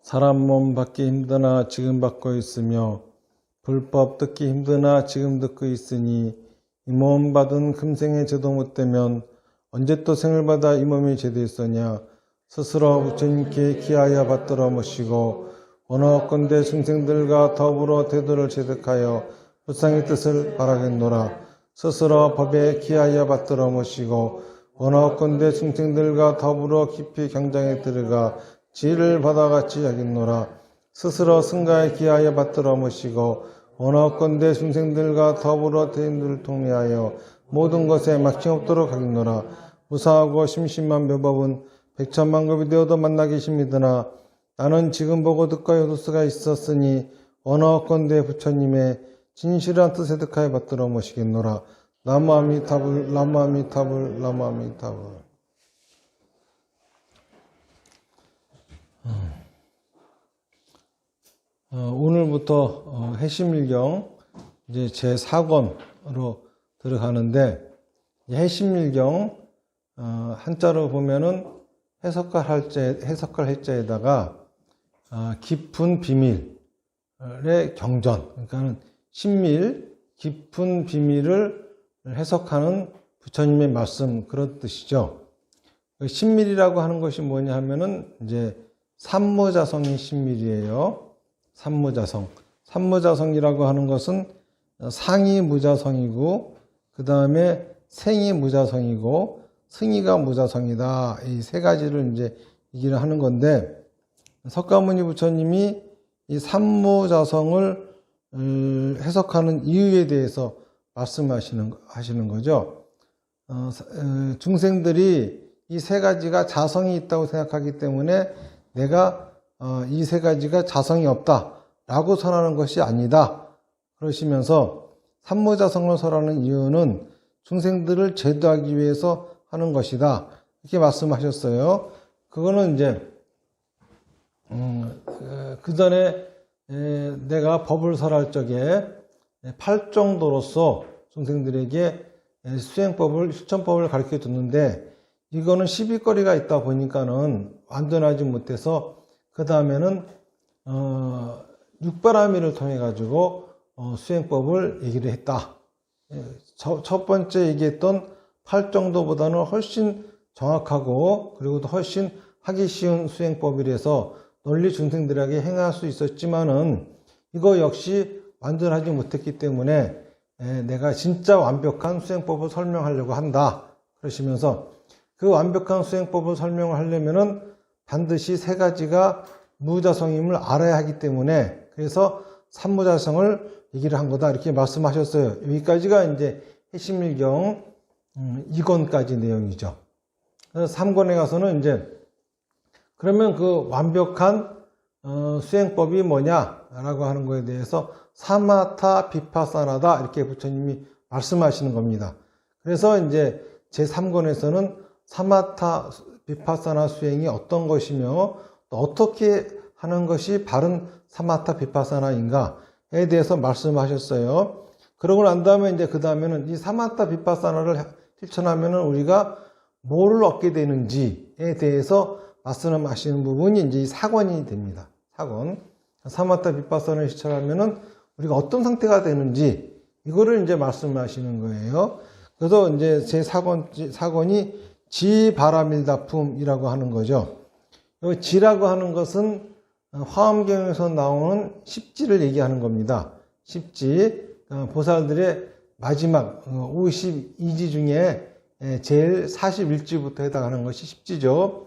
사람 몸 받기 힘드나 지금 받고 있으며 불법 듣기 힘드나 지금 듣고 있으니 이 몸 받은 금생에 제도 못되면 언제 또 생을 받아 이 몸이 제도했으냐. 스스로 부처님께 기하여 받들어 모시고 원하건대 중생들과 더불어 대도를 제득하여 불상의 뜻을 바라겠노라. 스스로 법에 기하여 받들어 모시고 원하건대 중생들과 더불어 깊이 경장에 들어가 지혜를 받아같이 하겠노라. 스스로 승가에 기하여 받들어 모시고 원하건대 중생들과 더불어 대인들을 통해하여 모든 것에 막힘 없도록 하겠노라. 무사하고 심심한 묘법은 백천만급이 되어도 만나 계십니다나 나는 지금 보고 듣고 요도스가 있었으니 원하건대 부처님의 진실한 뜻에 득하여 받들어 모시겠노라. 나무아미타불 나무아미타불 나무아미타불. 오늘부터 해심일경 이제 제 4권으로 들어가는데, 해심일경 한자로 보면은 해석할 해자에다가 깊은 비밀의 경전, 그러니까 신밀 깊은 비밀을 해석하는 부처님의 말씀, 그런 뜻이죠. 신밀이라고 하는 것이 뭐냐 하면은 이제 삼무자성이 신밀이에요. 삼무자성. 삼무자성이라고 하는 것은 상이 무자성이고, 그 다음에 생이 무자성이고, 승이가 무자성이다. 이 세 가지를 이제 얘기를 하는 건데, 석가모니 부처님이 이 삼무자성을 해석하는 이유에 대해서 말씀하시는 거죠. 중생들이 이 세 가지가 자성이 있다고 생각하기 때문에 내가 이 세 가지가 자성이 없다라고 설하는 것이 아니다. 그러시면서 삼무자성을 설하는 이유는 중생들을 제도하기 위해서 하는 것이다. 이렇게 말씀하셨어요. 그거는 이제 그 전에 내가 법을 설할 적에 팔정도로서 중생들에게 수행법을, 실천법을 가르쳐 줬는데, 이거는 시비거리가 있다 보니까는 완전하지 못해서 그 다음에는 육바라밀을 통해 가지고 수행법을 얘기를 했다. 첫 번째 얘기했던 팔정도보다는 훨씬 정확하고 그리고 또 훨씬 하기 쉬운 수행법이라서 널리 중생들에게 행할 수 있었지만은 이거 역시 완전하지 못했기 때문에 내가 진짜 완벽한 수행법을 설명하려고 한다. 그러시면서 그 완벽한 수행법을 설명을 하려면은 반드시 세 가지가 무자성임을 알아야 하기 때문에, 그래서 삼무자성을 얘기를 한 거다. 이렇게 말씀하셨어요. 여기까지가 이제 해심일경 2권까지 내용이죠. 그래서 3권에 가서는 이제 그러면 그 완벽한 수행법이 뭐냐라고 하는 거에 대해서 사마타 비파사나다, 이렇게 부처님이 말씀하시는 겁니다. 그래서 이제 제3권에서는 사마타 비파사나 수행이 어떤 것이며 또 어떻게 하는 것이 바른 사마타 비파사나인가에 대해서 말씀하셨어요. 그러고 난 다음에 이제 그 다음에는 이 사마타 비파사나를 실천하면은 우리가 뭐를 얻게 되는지에 대해서 말씀하시는 부분이 이제 이 4권이 됩니다. 4권. 사마타 비파사나를 실천하면은 우리가 어떤 상태가 되는지, 이거를 이제 말씀하시는 거예요. 그래서 이제 제 4권이 지바라밀다품이라고 하는 거죠. 여기 지라고 하는 것은 화엄경에서 나오는 십지를 얘기하는 겁니다. 십지, 보살들의 마지막 52지 중에 제일 41지부터 해당하는 것이 십지죠.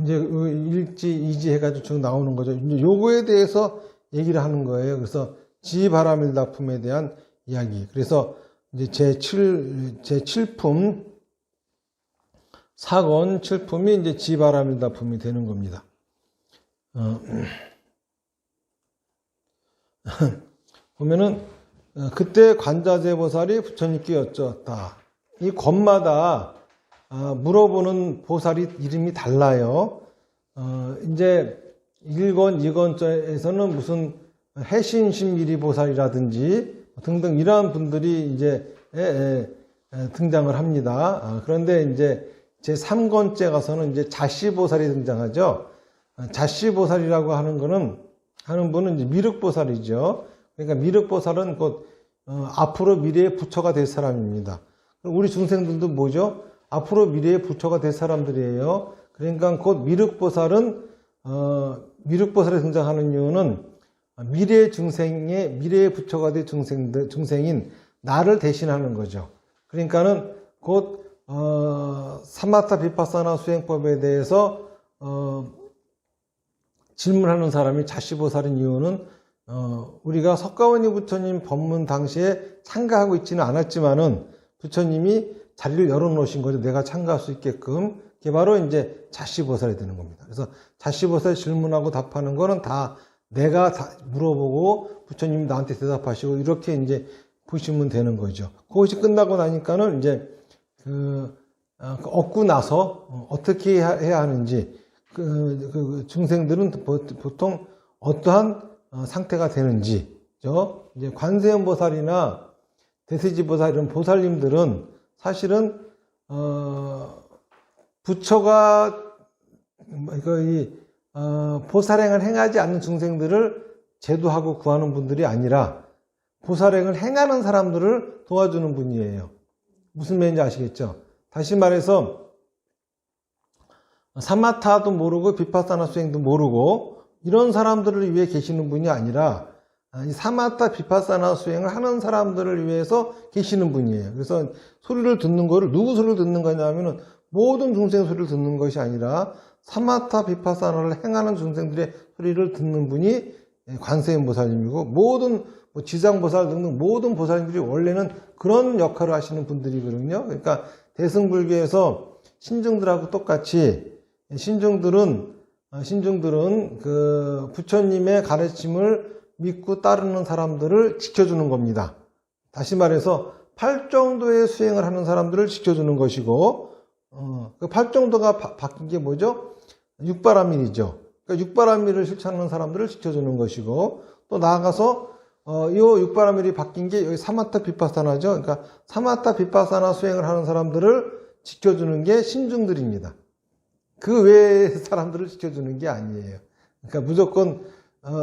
이제 1지, 2지 해가지고 쭉 나오는 거죠. 이제 요거에 대해서 얘기를 하는 거예요. 그래서 지바라밀다품에 대한 이야기. 그래서 이제 제7품, 4권 7품이 이제 지바라밀다품이 되는 겁니다. 보면은, 그때 관자재보살이 부처님께 여쭈었다. 이 권마다 물어보는 보살이 이름이 달라요. 이제 1권, 2권에서는 무슨 해신신미리보살이라든지 등등 이러한 분들이 이제 등장을 합니다. 그런데 이제 제 3권째 가서는 이제 자시보살이 등장하죠. 자시보살이라고 하는 분은 이제 미륵보살이죠. 그러니까 미륵보살은 곧 앞으로 미래의 부처가 될 사람입니다. 우리 중생들도 뭐죠? 앞으로 미래의 부처가 될 사람들이에요. 그러니까 곧 미륵보살은 미륵보살에 등장하는 이유는 미래의 부처가 될 중생인 나를 대신하는 거죠. 그러니까는 곧 사마타 비파사나 수행법에 대해서 질문하는 사람이 자시보살인 이유는 우리가 석가모니 부처님 법문 당시에 참가하고 있지는 않았지만은 부처님이 자리를 열어놓으신 거죠. 내가 참가할 수 있게끔. 그게 바로 이제 자시보살이 되는 겁니다. 그래서 자시보살 질문하고 답하는 거는 다 내가 다 물어보고 부처님이 나한테 대답하시고 이렇게 이제 보시면 되는 거죠. 그것이 끝나고 나니까는 이제 얻고 나서 어떻게 해야 하는지 중생들은 보통 어떠한 상태가 되는지, 이제 관세음 보살이나 대세지 보살 이런 보살님들은 사실은 부처가 보살행을 행하지 않는 중생들을 제도하고 구하는 분들이 아니라 보살행을 행하는 사람들을 도와주는 분이에요. 무슨 말인지 아시겠죠? 다시 말해서 사마타도 모르고 비파사나 수행도 모르고 이런 사람들을 위해 계시는 분이 아니라 이 사마타 비파사나 수행을 하는 사람들을 위해서 계시는 분이에요. 그래서 소리를 듣는 거를 누구 소리를 듣는 거냐면은 모든 중생 소리를 듣는 것이 아니라 사마타 비파사나를 행하는 중생들의 소리를 듣는 분이 관세음 보살님이고 모든 지장보살 등등 모든 보살님들이 원래는 그런 역할을 하시는 분들이거든요. 그러니까 대승불교에서 신중들하고 똑같이 신중들은 그 부처님의 가르침을 믿고 따르는 사람들을 지켜주는 겁니다. 다시 말해서 팔정도의 수행을 하는 사람들을 지켜주는 것이고, 그 팔정도가 바뀐 게 뭐죠? 육바라밀이죠. 그러니까 육바라밀을 실천하는 사람들을 지켜주는 것이고, 또 나아가서 이 육바라밀이 바뀐 게 여기 사마타 비파사나죠. 그러니까 사마타 비파사나 수행을 하는 사람들을 지켜주는 게 신중들입니다. 그 외의 사람들을 지켜주는 게 아니에요. 그러니까 무조건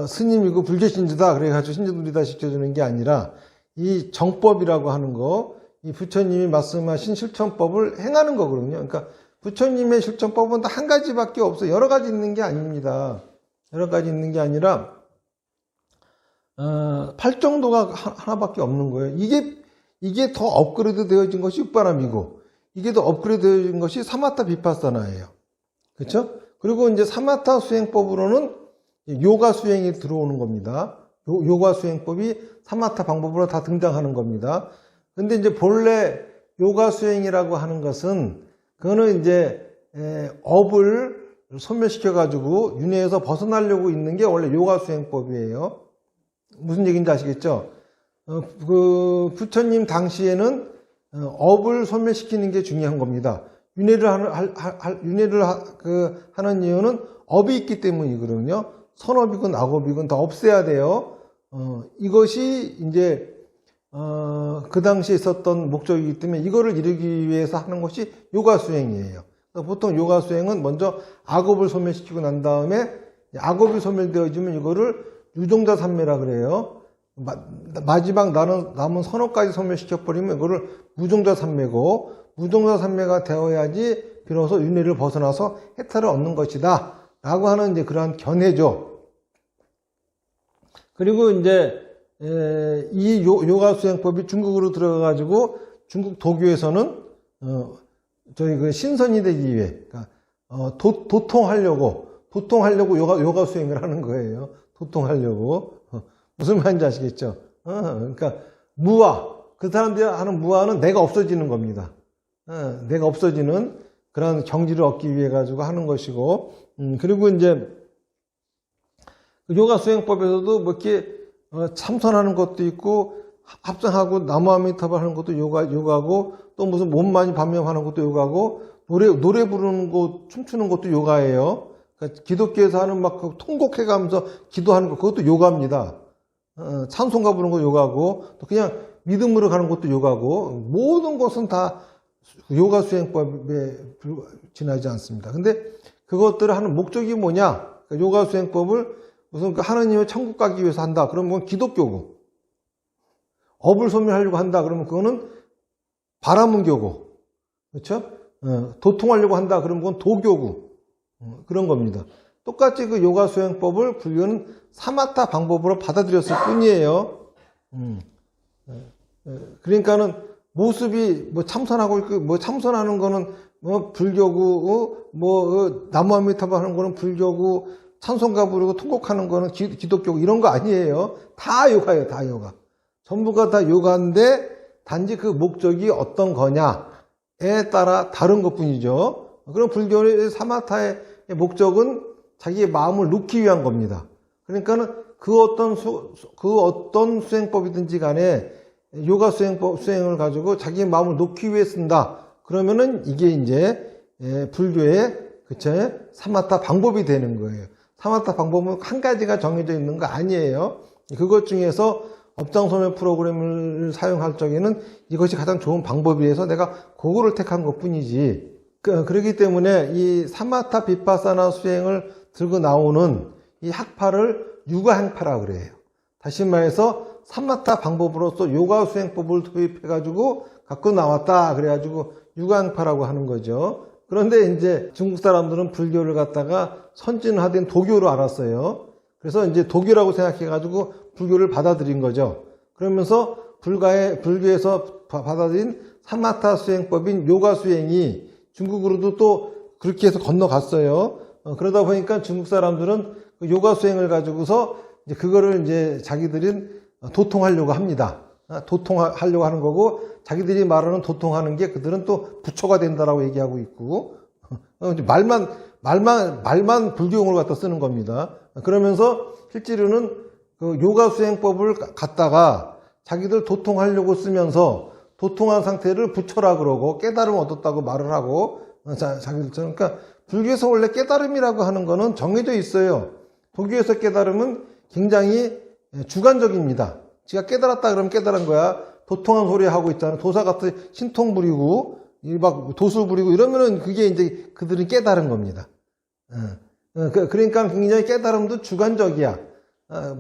스님이고 불교 신주다 그래가지고 신주들이 다 지켜주는 게 아니라 이 정법이라고 하는 거, 이 부처님이 말씀하신 실천법을 행하는 거거든요. 그러니까 부처님의 실천법은 다 한 가지밖에 없어요. 여러 가지 있는 게 아닙니다. 여러 가지 있는 게 아니라 팔정도가 하나밖에 없는 거예요. 이게 더 업그레이드 되어진 것이 육바람이고 이게 더 업그레이드 되어진 것이 사마타 비파사나예요. 그렇죠? 그리고 이제 사마타 수행법으로는 요가 수행이 들어오는 겁니다. 요가 수행법이 사마타 방법으로 다 등장하는 겁니다. 근데 이제 본래 요가 수행이라고 하는 것은 그거는 이제 업을 소멸시켜 가지고 윤회에서 벗어나려고 있는 게 원래 요가 수행법이에요. 무슨 얘기인지 아시겠죠? 그 부처님 당시에는 업을 소멸시키는 게 중요한 겁니다. 윤회를 하는 이유는 업이 있기 때문이거든요. 선업이건 악업이건 다 없애야 돼요. 이것이 이제 그 당시에 있었던 목적이기 때문에 이거를 이루기 위해서 하는 것이 요가 수행이에요. 보통 요가 수행은 먼저 악업을 소멸시키고 난 다음에 악업이 소멸되어지면 이거를 유종자 삼매라 그래요. 마지막 남은 선업까지 소멸시켜버리면 이거를 무종자 삼매고, 무종자 삼매가 되어야지 비로소 윤회를 벗어나서 해탈을 얻는 것이다 라고 하는 이제 그러한 견해죠. 그리고 이제 이 요가 수행법이 중국으로 들어가가지고 중국 도교에서는 저희 그 신선이 되기 위해 도통하려고 요가 수행을 하는 거예요. 도통하려고. 무슨 말인지 아시겠죠? 그러니까 무아, 그 사람들이 하는 무아는 내가 없어지는 겁니다. 내가 없어지는 그런 경지를 얻기 위해 가지고 하는 것이고, 그리고 이제 요가 수행법에서도 뭐 이렇게 참선하는 것도 있고 합성하고 나무아미타불 하는 것도 요가고, 또 무슨 몸 많이 반면하는 것도 요가고, 노래 부르는 거, 춤추는 것도 요가예요. 그러니까 기독교에서 하는 막 통곡해가면서 기도하는 거, 그것도 요가입니다. 찬송가 부르는 거 요가고, 또 그냥 믿음으로 가는 것도 요가고, 모든 것은 다 요가 수행법에 지나지 않습니다. 근데 그것들을 하는 목적이 뭐냐? 요가 수행법을 무슨 하느님의 천국 가기 위해서 한다. 그러면 그건 기독교고. 업을 소멸하려고 한다. 그러면 그거는 바라문교고. 그렇죠? 도통하려고 한다. 그러면 그건 도교고. 그런 겁니다. 똑같이 그 요가 수행법을 불교는 사마타 방법으로 받아들였을 뿐이에요. 그러니까는 모습이 뭐 참선하고 있고 뭐 참선하는 거는 뭐 불교고 나무아미타불 하는 거는 불교고 찬송가 부르고 통곡하는 거는 기독교고 이런 거 아니에요. 다 요가예요. 다 요가. 전부가 다 요가인데 단지 그 목적이 어떤 거냐에 따라 다른 것뿐이죠. 그럼 불교의 사마타의 목적은 자기의 마음을 놓기 위한 겁니다. 그러니까는 그 어떤 수행법이든지 간에 요가 수행을 가지고 자기의 마음을 놓기 위해 쓴다. 그러면은 이게 이제 불교의 그쵸? 사마타 방법이 되는 거예요. 사마타 방법은 한 가지가 정해져 있는 거 아니에요. 그것 중에서 업장소멸 프로그램을 사용할 적에는 이것이 가장 좋은 방법이라서 내가 그거를 택한 것 뿐이지. 그렇기 때문에 이 사마타 비파사나 수행을 들고 나오는 이 학파를 유가행파라고 그래요. 다시 말해서 사마타 방법으로서 요가 수행법을 도입해가지고 갖고 나왔다. 그래가지고 유가행파라고 하는 거죠. 그런데 이제 중국 사람들은 불교를 갖다가 선진화된 도교로 알았어요. 그래서 이제 도교라고 생각해가지고 불교를 받아들인 거죠. 그러면서 불교에서 받아들인 사마타 수행법인 요가 수행이 중국으로도 또 그렇게 해서 건너갔어요. 그러다 보니까 중국 사람들은 요가 수행을 가지고서 이제 그거를 이제 자기들은 도통하려고 합니다. 도통하려고 하는 거고 자기들이 말하는 도통하는 게 그들은 또 부처가 된다라고 얘기하고 있고 말만 불교용어를 갖다 쓰는 겁니다. 그러면서 실제로는 그 요가 수행법을 갖다가 자기들 도통하려고 쓰면서 도통한 상태를 부처라 그러고 깨달음을 얻었다고 말을 하고 자기들처럼 그러니까 불교에서 원래 깨달음이라고 하는 거는 정해져 있어요. 도교에서 깨달음은 굉장히 주관적입니다. 지가 깨달았다 그러면 깨달은 거야. 도통한 소리 하고 있잖아. 도사 같은 신통 부리고 막 도수 부리고 이러면은 그게 이제 그들은 깨달은 겁니다. 그러니까 굉장히 깨달음도 주관적이야.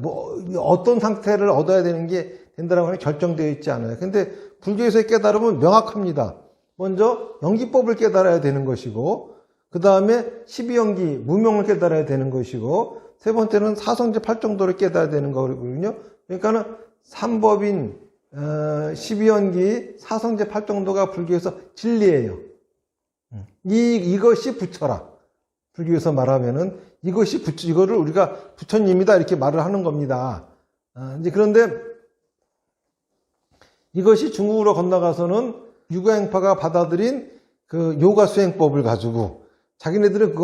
뭐 어떤 상태를 얻어야 되는 게 된다라고 하는 결정되어 있지 않아요. 근데 불교에서의 깨달음은 명확합니다. 먼저 연기법을 깨달아야 되는 것이고 그 다음에 12연기 무명을 깨달아야 되는 것이고 세 번째는 사성제 8정도를 깨달아야 되는 거거든요. 그러니까는 삼법인 12연기 사성제 8정도가 불교에서 진리예요. 이것이 부처라. 불교에서 말하면은 이것이 이거를 우리가 부처님이다 이렇게 말을 하는 겁니다. 이제 그런데 이것이 중국으로 건너가서는 유가행파가 받아들인 그 요가 수행법을 가지고 자기네들은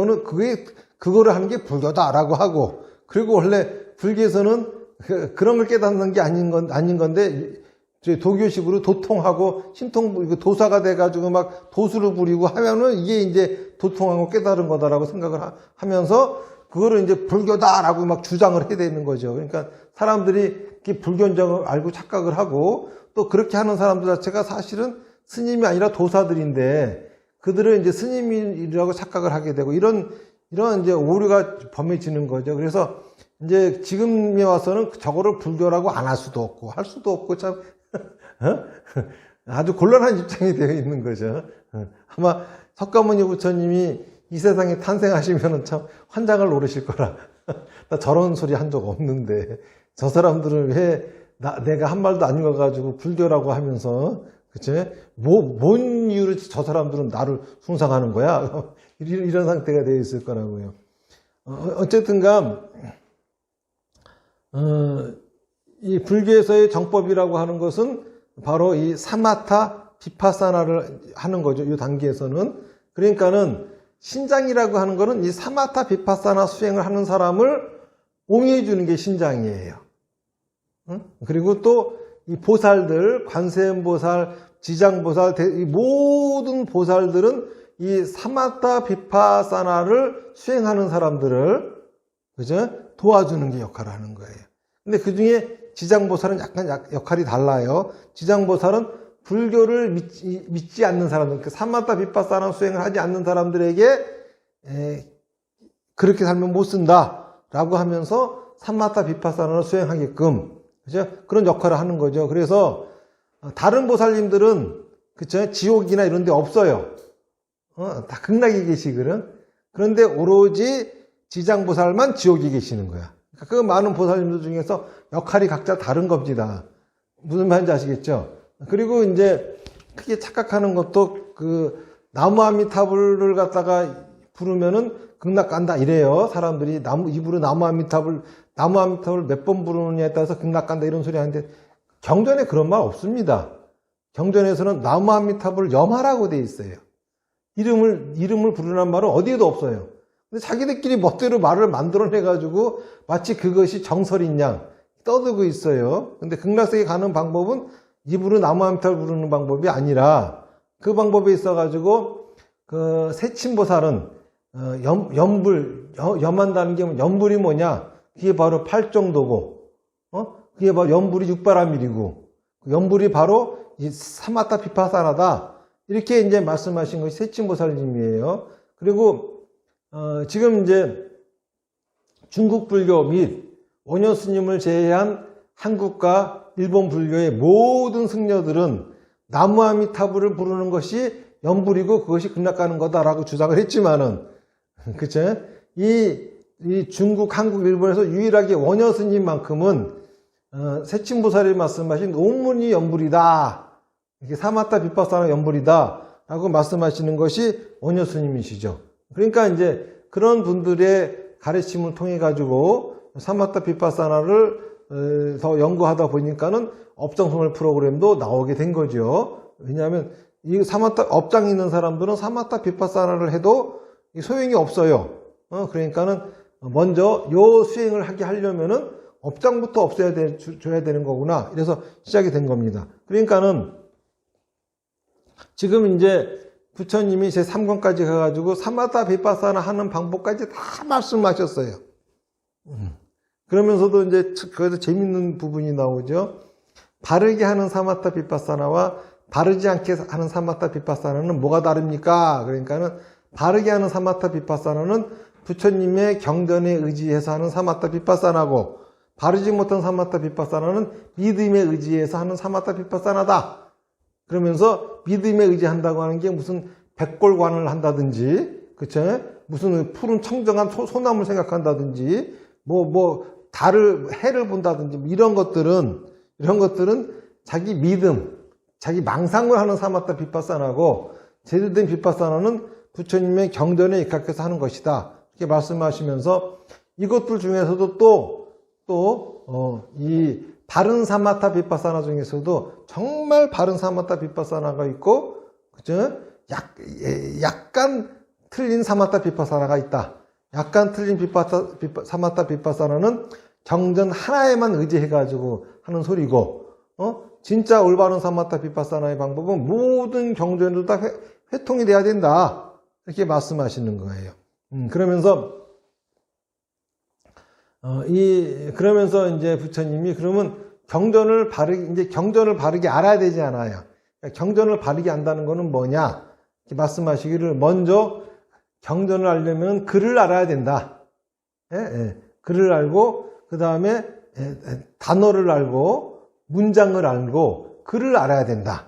그거를 하는 게 불교다라고 하고 그리고 원래 불교에서는 그런 걸 깨닫는 게 아닌 건데 도교식으로 도통하고 신통 도사가 돼가지고 막 도수를 부리고 하면은 이게 이제 도통하고 깨달은 거다라고 생각을 하면서 그거를 이제 불교다라고 막 주장을 해야 되는 거죠. 그러니까 사람들이 불교인 줄 알고 착각을 하고 또 그렇게 하는 사람들 자체가 사실은 스님이 아니라 도사들인데 그들은 이제 스님이라고 착각을 하게 되고 이런 이제 오류가 범해지는 거죠. 그래서 이제 지금에 와서는 저거를 불교라고 안 할 수도 없고 할 수도 없고 참 아주 곤란한 입장이 되어 있는 거죠. 아마 석가모니 부처님이 이 세상에 탄생하시면 참 환장을 노리실 거라. 나 저런 소리 한 적 없는데 저 사람들은 왜 내가 한 말도 안 읽어가지고 불교라고 하면서 그치? 뭔 이유로 저 사람들은 나를 숭상하는 거야? 이런 상태가 되어 있을 거라고요. 어쨌든간 이 불교에서의 정법이라고 하는 것은 바로 이 사마타 비파사나를 하는 거죠. 이 단계에서는. 그러니까는 신장이라고 하는 거는 이 사마타 비파사나 수행을 하는 사람을 옹이해 주는 게 신장이에요. 그리고 또 이 보살들, 관세음보살, 지장보살, 이 모든 보살들은 이 사마타 비파사나를 수행하는 사람들을 그죠? 도와주는 게 역할을 하는 거예요. 근데 그 중에 지장보살은 약간 역할이 달라요. 지장보살은 불교를 믿지 않는 사람들, 사마타 비파사나 수행을 하지 않는 사람들에게 그렇게 살면 못 쓴다 라고 하면서 삼마타 비파사나를 수행하게끔, 그죠? 그런 역할을 하는 거죠. 그래서 다른 보살님들은, 그쵸? 지옥이나 이런 데 없어요. 다 극락에 계시거든. 그런데 오로지 지장보살만 지옥에 계시는 거야. 그 많은 보살님들 중에서 역할이 각자 다른 겁니다. 무슨 말인지 아시겠죠? 그리고 이제 크게 착각하는 것도 그 나무 아미타불을 갖다가 부르면은 극락 간다 이래요. 사람들이 입으로 나무 아미타불 몇 번 부르느냐에 따라서 극락 간다 이런 소리 하는데 경전에 그런 말 없습니다. 경전에서는 나무 아미타불을 염하라고 돼 있어요. 이름을 부르는 말은 어디에도 없어요. 근데 자기들끼리 멋대로 말을 만들어내가지고 마치 그것이 정설인 양 떠들고 있어요. 근데 극락세계 가는 방법은 입으로 나무 아미타불 부르는 방법이 아니라 그 방법에 있어가지고 그 세친보살은 염한다는 게 염불이 뭐냐? 그게 바로 팔정도고, 그게 바로 염불이 육바라밀이고, 염불이 바로 이 사마타 비파사나다. 이렇게 이제 말씀하신 것이 세친보살님이에요. 그리고 지금 이제 중국 불교 및 원효 스님을 제외한 한국과 일본 불교의 모든 승려들은 나무 아미타불을 부르는 것이 염불이고 그것이 극락 가는 거다라고 주장을 했지만은, 그쵸? 이 중국, 한국, 일본에서 유일하게 원효 스님만큼은 세친보살이 말씀하신 논문이 염불이다. 이게 사마타 비파사나 염불이다. 라고 말씀하시는 것이 원효 스님이시죠. 그러니까 이제 그런 분들의 가르침을 통해 가지고 사마타 비파사나를 더 연구하다 보니까는 업장소멸 프로그램도 나오게 된 거죠. 왜냐하면 이 사마타 업장이 있는 사람들은 사마타 비파사나를 해도 소용이 없어요. 그러니까는 먼저 요 수행을 하려면은 업장부터 줘야 되는 거구나. 이래서 시작이 된 겁니다. 그러니까는 지금 이제 부처님이 제 3권까지 가가지고 사마타 비파사나 하는 방법까지 다 말씀하셨어요. 그러면서도 이제 거기서 재밌는 부분이 나오죠. 바르게 하는 사마타 비파사나와 바르지 않게 하는 사마타 비파사나는 뭐가 다릅니까? 그러니까는 바르게 하는 사마타 비파사나는 부처님의 경전에 의지해서 하는 사마타 비파사나고, 바르지 못한 사마타 비파사나는 믿음에 의지해서 하는 사마타 비파사나다. 그러면서 믿음에 의지한다고 하는 게 무슨 백골관을 한다든지, 그쵸? 무슨 푸른 청정한 소나무를 생각한다든지, 해를 본다든지, 이런 것들은 자기 믿음, 자기 망상을 하는 사마타 비파사나고, 제대로 된 비파사나는 부처님의 경전에 입각해서 하는 것이다. 이렇게 말씀하시면서 이것들 중에서도 이 바른 사마타 비파사나 중에서도 정말 바른 사마타 비파사나가 있고, 그죠? 약간 틀린 사마타 비파사나가 있다. 약간 틀린 사마타 비파사나는 경전 하나에만 의지해가지고 하는 소리고, 진짜 올바른 사마타 비파사나의 방법은 모든 경전에도 다 회통이 돼야 된다. 이렇게 말씀하시는 거예요. 그러면서 이제 부처님이 그러면 경전을 바르게 알아야 되지 않아요. 그러니까 경전을 바르게 안다는 거는 뭐냐? 이렇게 말씀하시기를 먼저 경전을 알려면 글을 알아야 된다. 글을 알고 그 다음에 단어를 알고 문장을 알고 글을 알아야 된다.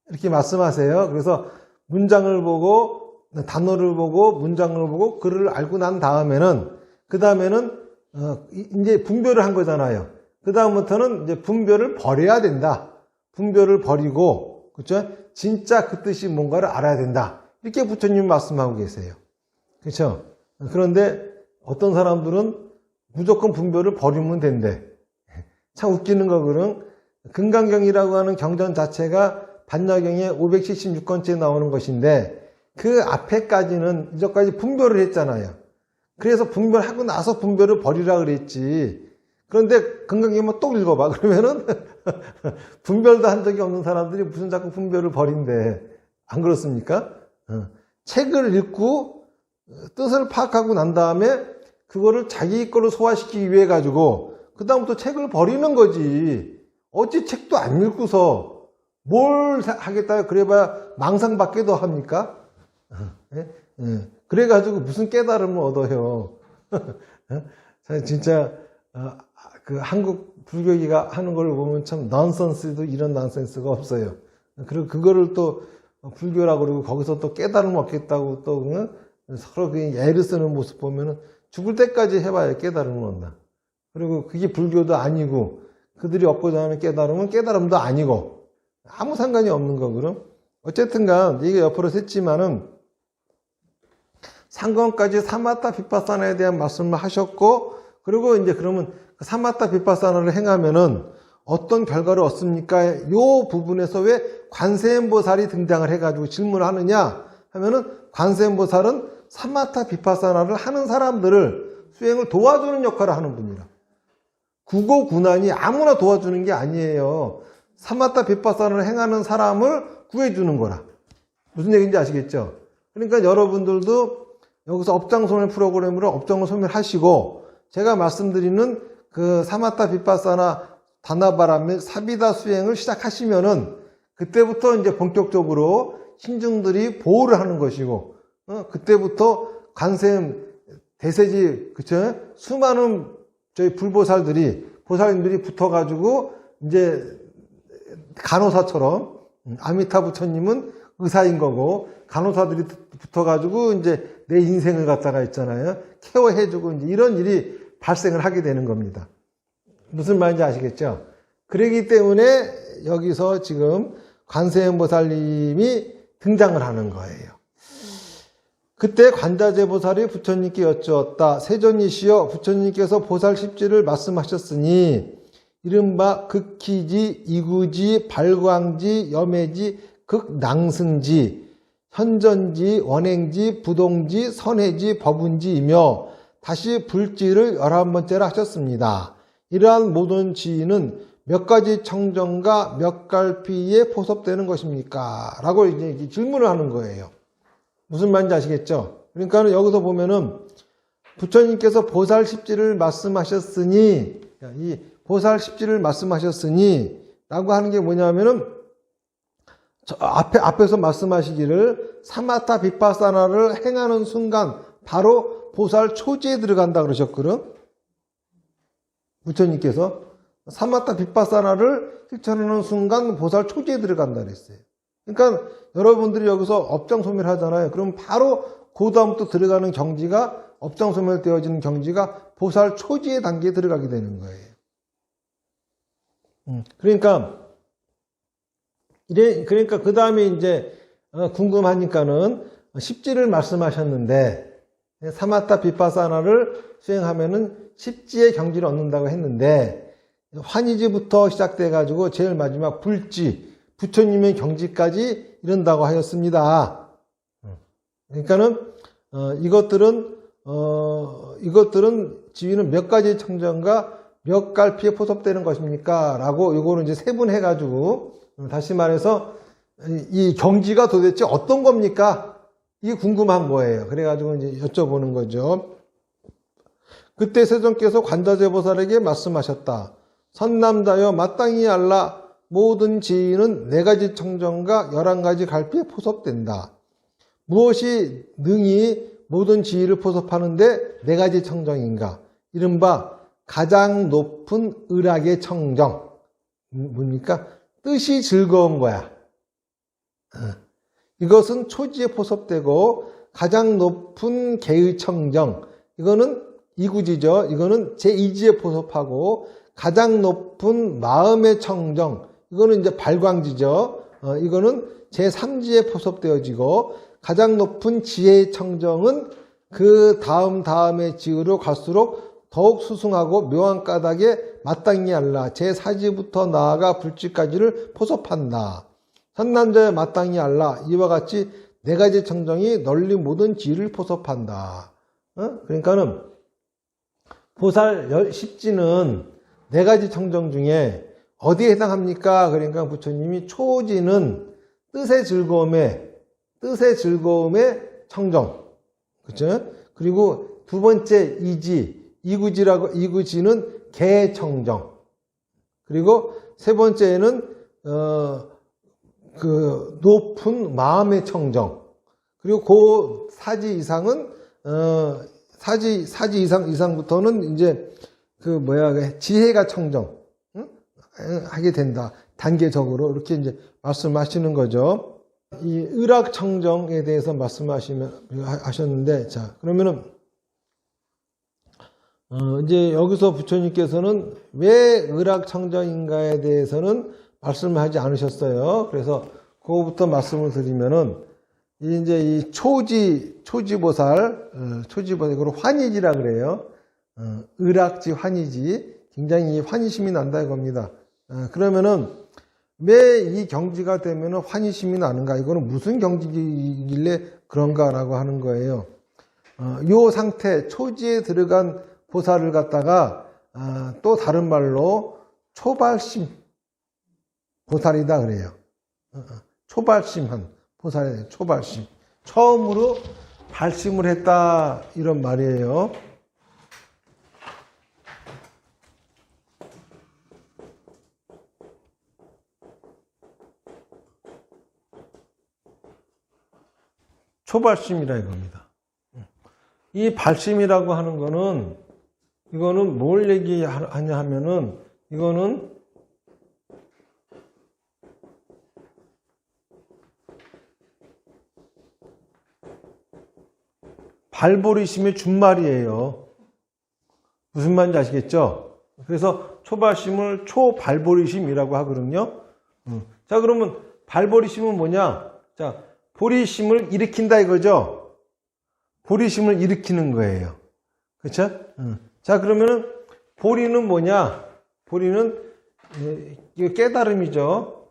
이렇게 말씀하세요. 그래서 문장을 보고 단어를 보고 문장을 보고 글을 알고 난 다음에는 이제 분별을 한 거잖아요. 그 다음부터는 이제 분별을 버려야 된다. 분별을 버리고, 그렇죠? 진짜 그 뜻이 뭔가를 알아야 된다. 이렇게 부처님이 말씀하고 계세요. 그렇죠? 그런데 어떤 사람들은 무조건 분별을 버리면 된대. 참 웃기는 거거든. 금강경이라고 하는 경전 자체가 반야경의 576권째에 나오는 것인데 그 앞에까지는 이전까지 분별을 했잖아요. 그래서 분별하고 나서 분별을 버리라 그랬지. 그런데 금강경만 또 읽어봐. 그러면은 분별도 한 적이 없는 사람들이 무슨 자꾸 분별을 버린대. 안 그렇습니까? 책을 읽고 뜻을 파악하고 난 다음에 그거를 자기 거로 소화시키기 위해 가지고 그 다음부터 책을 버리는 거지. 어찌 책도 안 읽고서 뭘 하겠다 그래봐야 망상밖에 더 합니까? 그래가지고 무슨 깨달음을 얻어요. 진짜 그 한국 불교기가 하는 걸 보면 참 넌센스도 이런 넌센스가 없어요. 그리고 그거를 또 불교라고 그러고 거기서 또 깨달음 얻겠다고 또 서로 그 애를 쓰는 모습 보면은 죽을 때까지 해봐야 깨달음을 얻나. 그리고 그게 불교도 아니고 그들이 얻고자 하는 깨달음은 깨달음도 아니고 아무 상관이 없는 거거든. 어쨌든간 이게 옆으로 샜지만은 상권까지 사마타 비파사나에 대한 말씀을 하셨고, 그리고 이제 그러면 사마타 비파사나를 행하면은 어떤 결과를 얻습니까? 요 부분에서 왜 관세음보살이 등장을 해가지고 질문을 하느냐 하면은 관세음보살은 사마타 비파사나를 하는 사람들을 수행을 도와주는 역할을 하는 분이라. 구고구난이 아무나 도와주는 게 아니에요. 사마타 비파사나를 행하는 사람을 구해주는 거라. 무슨 얘기인지 아시겠죠? 그러니까 여러분들도 여기서 업장소멸 프로그램으로 업장을 소멸하시고, 제가 말씀드리는 그 사마타 비파사나 다나바라 사비다 수행을 시작하시면은 그때부터 이제 본격적으로 신중들이 보호를 하는 것이고, 그때부터 관세음 대세지, 그쵸? 수많은 저희 보살님들이 붙어가지고 이제 간호사처럼, 아미타 부처님은 의사인 거고 간호사들이 붙어가지고 이제 내 인생을 갖다가 있잖아요, 케어해주고 이제 이런 일이 발생을 하게 되는 겁니다. 무슨 말인지 아시겠죠? 그러기 때문에 여기서 지금 관세음보살님이 등장을 하는 거예요. 그때 관자재보살이 부처님께 여쭈었다. 세존이시여, 부처님께서 보살 십지를 말씀하셨으니 이른바 극희지, 이구지, 발광지, 염해지, 극낭승지, 현전지, 원행지, 부동지, 선해지, 법운지이며 다시 불지를 11번째라 하셨습니다. 이러한 모든 지위는 몇 가지 청정과 몇 갈피에 포섭되는 것입니까? 라고 이제 질문을 하는 거예요. 무슨 말인지 아시겠죠? 그러니까 여기서 보면은 부처님께서 보살 십지를 말씀하셨으니, 이 보살 십지를 말씀하셨으니 라고 하는 게 뭐냐면은 앞에서 말씀하시기를 사마타 비파사나를 행하는 순간 바로 보살 초지에 들어간다 그러셨거든. 부처님께서 사마타 비파사나를 실천하는 순간 보살 초지에 들어간다 그랬어요. 그러니까 여러분들이 여기서 업장소멸 하잖아요. 그럼 바로 그 다음부터 들어가는 경지가, 업장소멸 되어지는 경지가 보살 초지의 단계에 들어가게 되는 거예요. 그러니까 그 다음에 이제 궁금하니까는 십지를 말씀하셨는데, 사마타 비파사나를 수행하면은 십지의 경지를 얻는다고 했는데, 환희지부터 시작돼 가지고 제일 마지막 불지, 부처님의 경지까지 이른다고 하였습니다. 그러니까는 이것들은 지위는 몇 가지 청정과 몇 갈피에 포섭되는 것입니까? 라고 이거를 이제 세분해 가지고, 다시 말해서 이 경지가 도대체 어떤 겁니까? 이게 궁금한 거예요. 그래가지고 이제 여쭤보는 거죠. 그때 세존께서 관자재보살에게 말씀하셨다. 선남자여, 마땅히 알라. 모든 지위는 4가지 청정과 11가지 갈피에 포섭된다. 무엇이 능히 모든 지위를 포섭하는데 4가지 청정인가? 이른바 가장 높은 의락의 청정. 뭡니까? 뜻이 즐거운 거야. 이것은 초지에 포섭되고, 가장 높은 개의 청정, 이거는 이구지죠. 이거는 제2지에 포섭하고, 가장 높은 마음의 청정, 이거는 이제 발광지죠. 이거는 제3지에 포섭되어지고, 가장 높은 지혜의 청정은 그 다음의 지으로 갈수록 더욱 수승하고 묘한 까닭에 마땅히 알라. 제4지부터 나아가 불지까지를 포섭한다. 선남자의 마땅히 알라. 이와 같이 4가지 청정이 널리 모든 지위를 포섭한다. 그러니까는 보살 십지는 4가지 청정 중에 어디에 해당합니까? 그러니까 부처님이 초지는 뜻의 즐거움의 청정. 그렇죠? 그리고 두 번째 이구지는 개청정. 그리고 세 번째는 그 높은 마음의 청정. 그리고 그 사지 이상은 사지 이상부터는 이제 지혜가 청정, 응? 하게 된다. 단계적으로 이렇게 이제 말씀하시는 거죠. 이 의락청정에 대해서 말씀하셨는데, 자, 그러면은, 이제 여기서 부처님께서는 왜 의락청정인가에 대해서는 말씀을 하지 않으셨어요. 그래서 그거부터 말씀을 드리면은, 이제 이 초지보살, 그걸 환희지라 그래요. 의락지 환희지. 굉장히 환희심이 난다 이겁니다. 그러면은, 왜 이 경지가 되면은 환희심이 나는가? 이거는 무슨 경지이길래 그런가라고 하는 거예요. 요 상태, 초지에 들어간 보살을 갖다가, 또 다른 말로 초발심 보살이다 그래요. 초발심한 보살이에요. 초발심. 처음으로 발심을 했다, 이런 말이에요. 초발심이라 이겁니다. 이 발심이라고 하는 거는, 이거는 뭘 얘기하냐 하면은, 이거는 발보리심의 준말이에요. 무슨 말인지 아시겠죠? 그래서 초발심을 초발보리심이라고 하거든요. 자, 그러면 발보리심은 뭐냐? 자, 보리심을 일으킨다 이거죠? 보리심을 일으키는 거예요. 그렇죠? 자, 그러면은 보리는 뭐냐? 보리는 이거 깨달음이죠.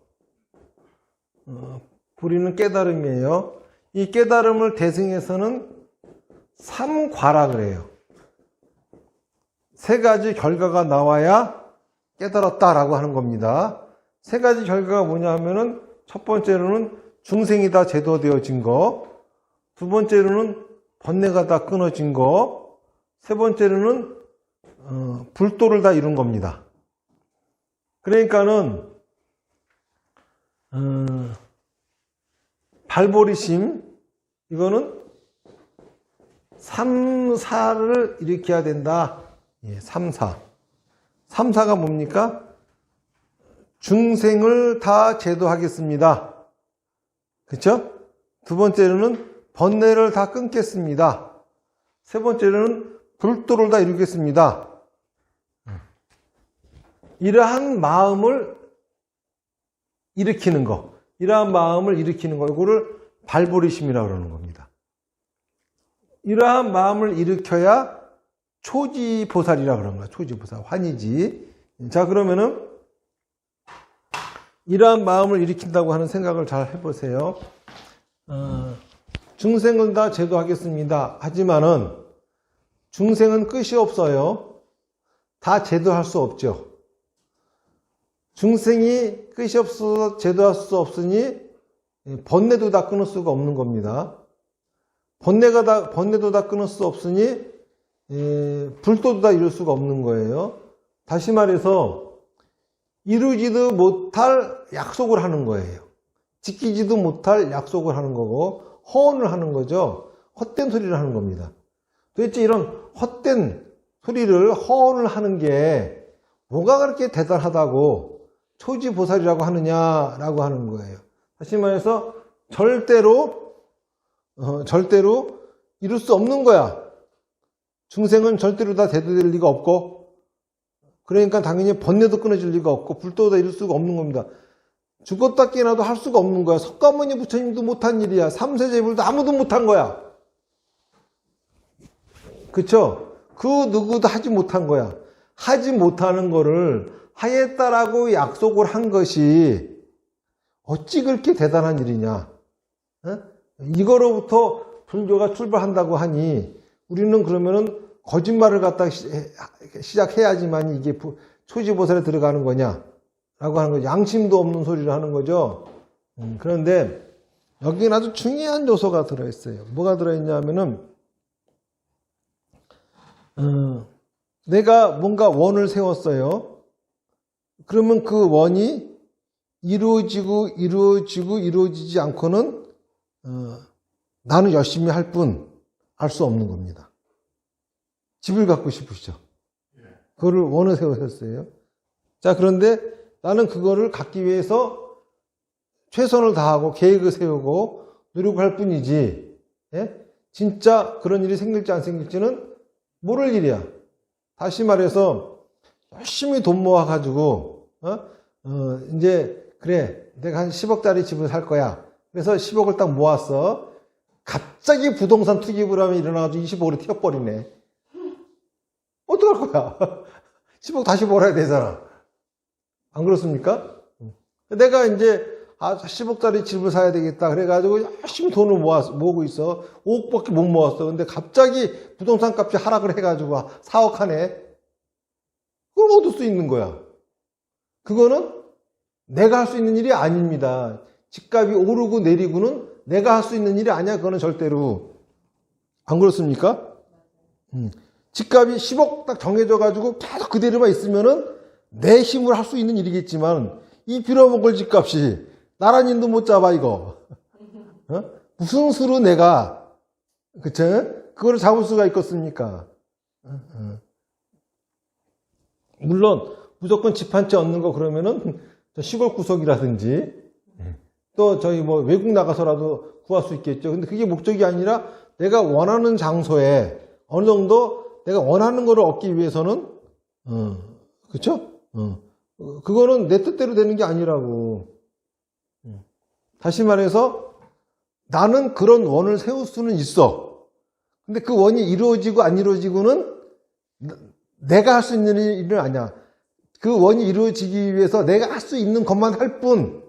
보리는 깨달음이에요. 이 깨달음을 대승해서는 삼과라 그래요. 세 가지 결과가 나와야 깨달았다라고 하는 겁니다. 세 가지 결과가 뭐냐 하면은, 첫 번째로는 중생이 다 제도되어진 거, 두 번째로는 번뇌가 다 끊어진 거, 세 번째로는 불도를 다 이룬 겁니다. 그러니까는 발보리심, 이거는 삼사를 일으켜야 된다. 예, 삼사. 삼사가 뭡니까? 중생을 다 제도하겠습니다. 그렇죠? 두 번째로는 번뇌를 다 끊겠습니다. 세 번째로는 불도를 다 이루겠습니다. 이러한 마음을 일으키는 거, 이거를 발보리심이라고 그러는 겁니다. 이러한 마음을 일으켜야 초지보살이라고 그러는 거야. 초지보살, 환희지. 자, 그러면은 이러한 마음을 일으킨다고 하는 생각을 잘 해보세요. 중생은 다 제도하겠습니다. 하지만은 중생은 끝이 없어요. 다 제도할 수 없죠. 중생이 끝이 없어서 제도할 수 없으니 번뇌도 다 끊을 수가 없는 겁니다. 번뇌도 다 끊을 수 없으니 불도도 다 이룰 수가 없는 거예요. 다시 말해서 이루지도 못할 약속을 하는 거예요. 지키지도 못할 약속을 하는 거고 허언을 하는 거죠. 헛된 소리를 하는 겁니다. 도대체 이런 헛된 소리를 허언을 하는 게 뭐가 그렇게 대단하다고 초지보살이라고 하느냐라고 하는 거예요. 다시 말해서 절대로 이룰 수 없는 거야. 중생은 절대로 다 대도될 리가 없고, 그러니까 당연히 번뇌도 끊어질 리가 없고 불도도 다 이룰 수가 없는 겁니다. 죽었다 깨어나도 할 수가 없는 거야. 석가모니 부처님도 못한 일이야. 삼세제불도 아무도 못한 거야. 그쵸? 그 누구도 하지 못한 거야. 하지 못하는 거를 하겠다라고 약속을 한 것이 어찌 그렇게 대단한 일이냐. 이거로부터 불교가 출발한다고 하니 우리는 그러면은 거짓말을 갖다 시작해야지만 이게 초지보살에 들어가는 거냐라고 하는 거죠. 양심도 없는 소리를 하는 거죠. 그런데 여기는 아주 중요한 요소가 들어있어요. 뭐가 들어있냐면은 내가 뭔가 원을 세웠어요. 그러면 그 원이 이루어지지 않고는 나는 열심히 할 뿐 알 수 없는 겁니다. 집을 갖고 싶으시죠? 그거를 원을 세우셨어요. 자, 그런데 나는 그거를 갖기 위해서 최선을 다하고 계획을 세우고 노력할 뿐이지, 예? 진짜 그런 일이 생길지 안 생길지는 모를 일이야. 다시 말해서 열심히 돈 모아가지고 이제 그래 내가 한 10억짜리 집을 살 거야. 그래서 10억을 딱 모았어. 갑자기 부동산 투기를 하면 일어나가지고 20억으로 튀어버리네. 어떡할 거야? 10억 다시 벌어야 되잖아. 안 그렇습니까? 내가 이제 10억짜리 집을 사야 되겠다 그래가지고 열심히 돈을 모으고 있어. 5억밖에 못 모았어. 근데 갑자기 부동산 값이 하락을 해가지고 4억 하네. 그걸 얻을 수 있는 거야. 그거는 내가 할 수 있는 일이 아닙니다. 집값이 오르고 내리고는 내가 할 수 있는 일이 아니야. 그거는 절대로. 안 그렇습니까? 집값이 10억 딱 정해져가지고 계속 그대로만 있으면은 내 힘으로 할 수 있는 일이겠지만 이 빌어먹을 집값이 나란 힘도 못 잡아 이거. 무슨 수로 내가 그쵸? 그거를 잡을 수가 있겠습니까? 물론 무조건 집 한 채 얻는 거 그러면은 시골 구석이라든지 또 저희 뭐 외국 나가서라도 구할 수 있겠죠. 근데 그게 목적이 아니라 내가 원하는 장소에 어느 정도 내가 원하는 거를 얻기 위해서는 그쵸? 그거는 내 뜻대로 되는 게 아니라고. 다시 말해서 나는 그런 원을 세울 수는 있어. 근데 그 원이 이루어지고 안 이루어지고는 내가 할 수 있는 일은 아니야. 그 원이 이루어지기 위해서 내가 할 수 있는 것만 할 뿐,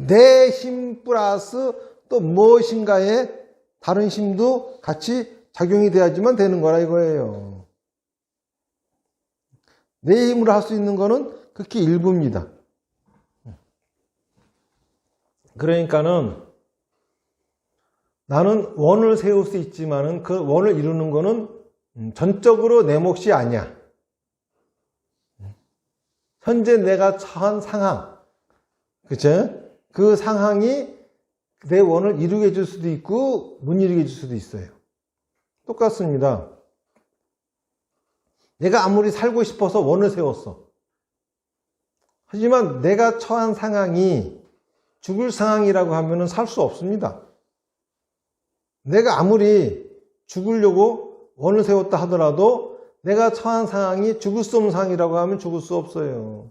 내 힘 플러스 또 무엇인가에 다른 힘도 같이 작용이 돼야지만 되는 거라 이거예요. 내 힘으로 할 수 있는 거는 극히 일부입니다. 그러니까는 나는 원을 세울 수 있지만은 그 원을 이루는 거는 전적으로 내 몫이 아니야. 현재 내가 처한 상황, 그쵸? 그 상황이 내 원을 이루게 해줄 수도 있고 못 이루게 해줄 수도 있어요. 똑같습니다. 내가 아무리 살고 싶어서 원을 세웠어. 하지만 내가 처한 상황이 죽을 상황이라고 하면은 살 수 없습니다. 내가 아무리 죽으려고 원을 세웠다 하더라도 내가 처한 상황이 죽을 수 없는 상황이라고 하면 죽을 수 없어요.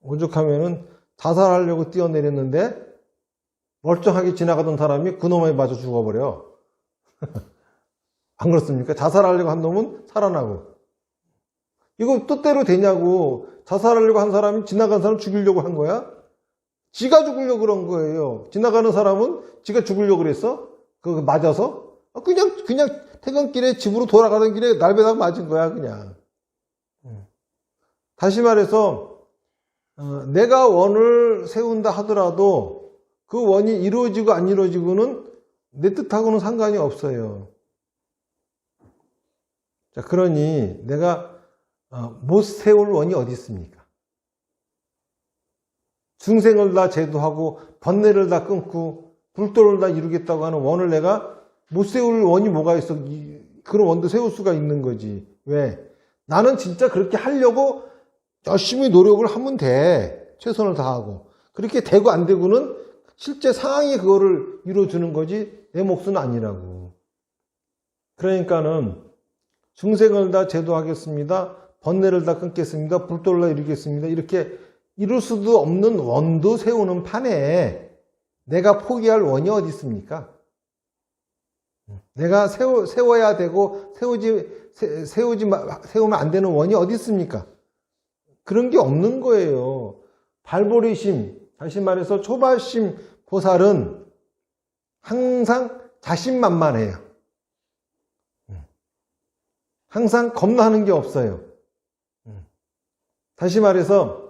오죽하면은 자살하려고 뛰어내렸는데 멀쩡하게 지나가던 사람이 그놈에 맞아 죽어버려. 안 그렇습니까? 자살하려고 한 놈은 살아나고. 이거 뜻대로 되냐고. 자살하려고 한 사람이 지나간 사람 죽이려고 한 거야? 지가 죽으려고 그런 거예요. 지나가는 사람은 지가 죽으려고 그랬어? 그거 맞아서? 그냥 퇴근길에 집으로 돌아가던 길에 날벼락 맞은 거야, 그냥. 다시 말해서, 내가 원을 세운다 하더라도 그 원이 이루어지고 안 이루어지고는 내 뜻하고는 상관이 없어요. 자, 그러니 내가 못 세울 원이 어디 있습니까? 중생을 다 제도하고 번뇌를 다 끊고 불도를 다 이루겠다고 하는 원을 내가 못 세울 원이 뭐가 있어? 그런 원도 세울 수가 있는 거지. 왜? 나는 진짜 그렇게 하려고 열심히 노력을 하면 돼. 최선을 다하고. 그렇게 되고 안 되고는 실제 상황이 그거를 이루어주는 거지 내 몫은 아니라고. 그러니까는 중생을 다 제도하겠습니다. 번뇌를 다 끊겠습니다. 불도를 다 이루겠습니다. 이렇게 이룰 수도 없는 원도 세우는 판에 내가 포기할 원이 어디 있습니까? 내가 세워야 되고 세우면 안 되는 원이 어디 있습니까? 그런 게 없는 거예요. 발보리심, 다시 말해서 초발심 보살은 항상 자신만만해요. 항상 겁나는 게 없어요. 다시 말해서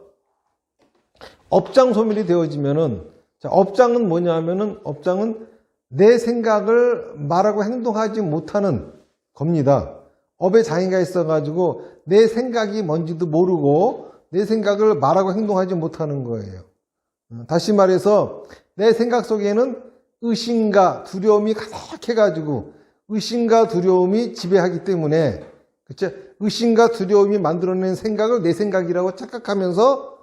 업장 소멸이 되어지면은, 업장은 뭐냐 하면은, 업장은 내 생각을 말하고 행동하지 못하는 겁니다. 업에 장애가 있어가지고 내 생각이 뭔지도 모르고 내 생각을 말하고 행동하지 못하는 거예요. 다시 말해서 내 생각 속에는 의심과 두려움이 가득해가지고 의심과 두려움이 지배하기 때문에, 그쵸? 의심과 두려움이 만들어낸 생각을 내 생각이라고 착각하면서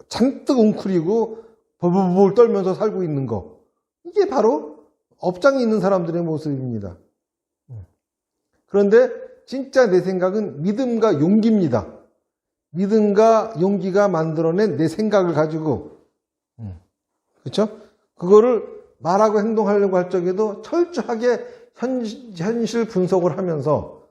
잔뜩 웅크리고 벌벌벌 떨면서 살고 있는 거. 이게 바로 업장에 있는 사람들의 모습입니다. 그런데 진짜 내 생각은 믿음과 용기입니다. 믿음과 용기가 만들어낸 내 생각을 가지고, 그렇죠? 그거를 말하고 행동하려고 할 적에도 철저하게 현실 분석을 하면서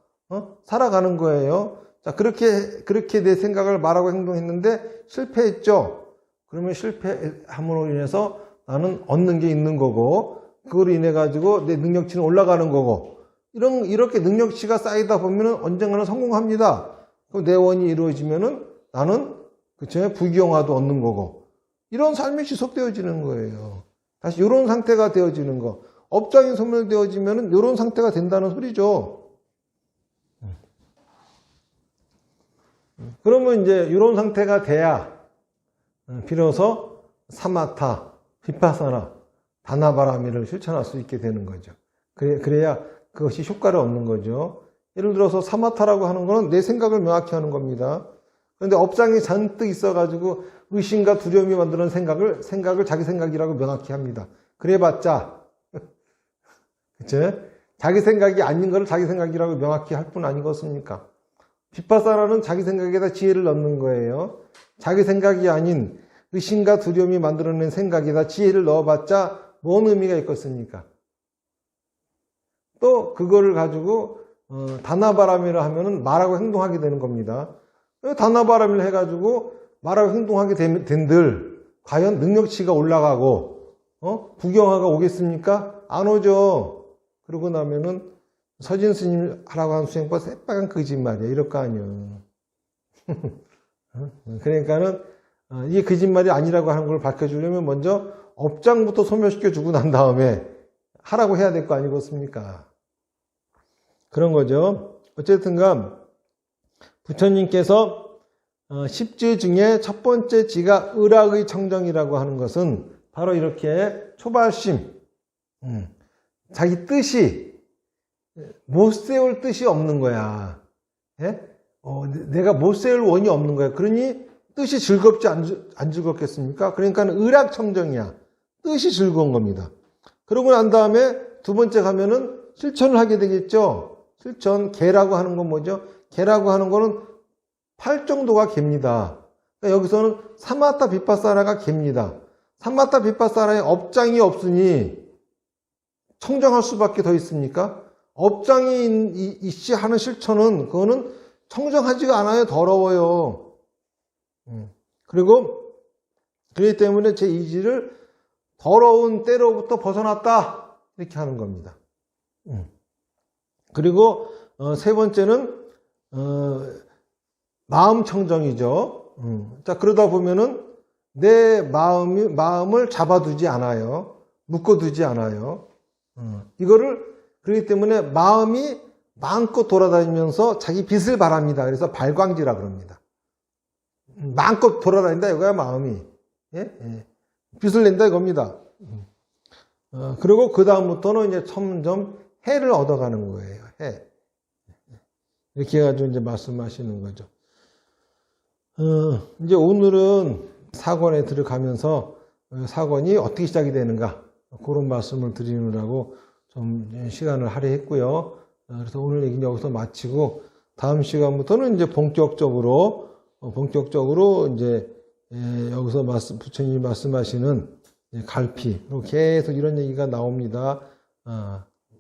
살아가는 거예요. 자, 그렇게 내 생각을 말하고 행동했는데 실패했죠. 그러면 실패함으로 인해서 나는 얻는 게 있는 거고, 그거로 인해 가지고 내 능력치는 올라가는 거고, 이렇게 능력치가 쌓이다 보면은 언젠가는 성공합니다. 그럼 내 원이 이루어지면은 나는 그쵸? 부귀영화도 얻는 거고, 이런 삶이 지속되어지는 거예요. 다시 이런 상태가 되어지는 거. 업장이 소멸되어지면은 이런 상태가 된다는 소리죠. 그러면 이제 이런 상태가 돼야 비로소 사마타, 비파사나, 다나바라미를 실천할 수 있게 되는 거죠. 그래야 그것이 효과를 얻는 거죠. 예를 들어서 사마타라고 하는 거는 내 생각을 명확히 하는 겁니다. 그런데 업장이 잔뜩 있어가지고 의심과 두려움이 만드는 생각을 자기 생각이라고 명확히 합니다. 그래봤자, 그쵸? 자기 생각이 아닌 거를 자기 생각이라고 명확히 할 뿐 아니겠습니까? 비파사나는 자기 생각에다 지혜를 넣는 거예요. 자기 생각이 아닌 의심과 두려움이 만들어낸 생각에다 지혜를 넣어봤자 뭔 의미가 있겠습니까? 또 그거를 가지고 다나바람이라 하면은 말하고 행동하게 되는 겁니다. 다나바람을 해가지고 말하고 행동하게 된들 과연 능력치가 올라가고 부경화가 오겠습니까? 안 오죠. 그러고 나면은 서진 스님 하라고 한 수행법 새빨간 거짓말이야. 이럴 거 아니에요. 그러니까는 이게 거짓말이 아니라고 하는 걸 밝혀주려면 먼저 업장부터 소멸시켜주고 난 다음에 하라고 해야 될 거 아니겠습니까? 그런 거죠. 어쨌든간 부처님께서 10지 중에 첫 번째 지가 의락의 청정이라고 하는 것은 바로 이렇게 초발심, 자기 뜻이 못 세울 뜻이 없는 거야. 예? 내가 못 세울 원이 없는 거야. 그러니 뜻이 즐겁지 안 즐겁겠습니까? 그러니까 의락청정이야. 뜻이 즐거운 겁니다. 그러고 난 다음에 두 번째 가면은 실천을 하게 되겠죠. 실천, 개라고 하는 건 뭐죠? 개라고 하는 거는 8 정도가 개입니다. 그러니까 여기서는 사마타 비파사나가 개입니다. 사마타 비파사나의 업장이 없으니 청정할 수밖에 더 있습니까? 업장이 있이 하는 실천은 그거는 청정하지가 않아요. 더러워요. 그리고 그렇기 때문에 제2지를 더러운 때로부터 벗어났다 이렇게 하는 겁니다. 그리고 세 번째는 마음 청정이죠. 자, 그러다 보면은 내 마음을 잡아두지 않아요. 묶어두지 않아요. 이거를 그렇기 때문에 마음이 마음껏 돌아다니면서 자기 빛을 바랍니다. 그래서 발광지라 그럽니다. 마음껏 돌아다닌다 이거야 마음이. 예? 빛을 낸다 이겁니다. 그리고 그 다음부터는 이제 점점 해를 얻어가는 거예요. 해. 이렇게 해가지고 이제 말씀하시는 거죠. 이제 오늘은 사권에 들어가면서 사권이 어떻게 시작이 되는가 그런 말씀을 드리느라고 좀 시간을 할애했고요. 그래서 오늘 얘기는 여기서 마치고 다음 시간부터는 이제 본격적으로 이제 여기서 부처님이 말씀하시는 갈피 그리고 계속 이런 얘기가 나옵니다.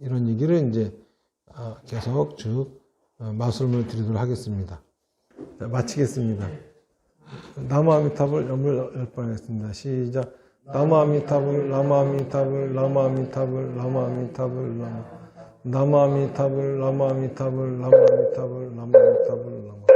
이런 얘기를 이제 계속 쭉 말씀을 드리도록 하겠습니다. 자, 마치겠습니다. 나무아미타불 염을 10번 하겠습니다. 시작. 나무아미타불 나무아미타불 나무아미타불 나무아미타불 나무아미타불 나무아미타불 나무아미타불 나무아미타불 나무아미타불